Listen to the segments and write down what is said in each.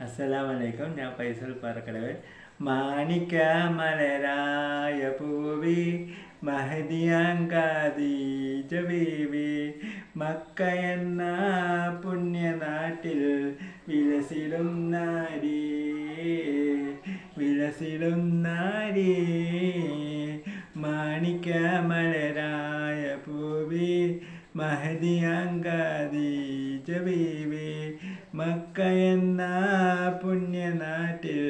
അസ്സലാമലൈക്കും. ഞാൻ ഫൈസൽ പാറക്കടവ്. മാണിക്ക മലരായ പൂവി മഹദിയാങ്കാദീജ ബീവി മക്ക എന്ന പുണ്യനാട്ടിൽ വിലസിടും നാരി മാണിക്ക മലരായ പൂവി മഹദിയാങ്കാദീജ ബീവി മക്ക എന്ന പുണ്യനാട്ടിൽ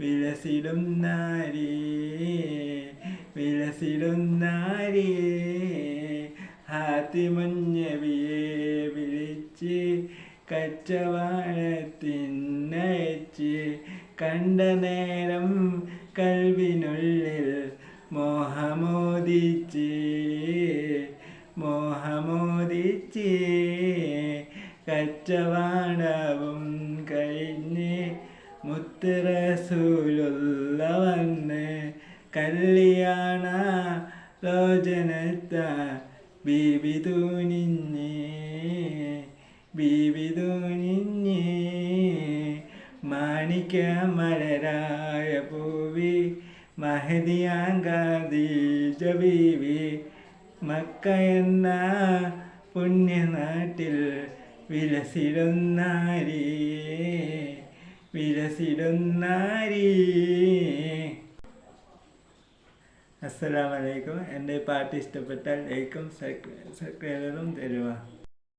വിലസിടും നാരി ഹാത്തിമുഞ്ഞവിയെ വിളിച്ച് കച്ചവാഴത്തിനയച്ച് കണ്ട നേരം കൽവിനുള്ളിൽ മോഹമോദിച്ച് കച്ചവാടവും കഴിഞ്ഞ് മുത്ത് റസൂലുള്ള വന്ന് കല്യാണ ലോചനത്ത ബീബി തൂനിഞ്ഞ് മാണിക്ക മലരായ പൂവി മഹദിയാങ്കാദീജ ബീവി മക്ക എന്ന പുണ്യനാട്ടിൽ വിലസിടും നാരി. അസ്സലാമലൈക്കും. എൻ്റെ പാട്ട് ഇഷ്ടപ്പെട്ടാൽ ലൈക്കും സബ്സ്ക്രൈബും തരുക.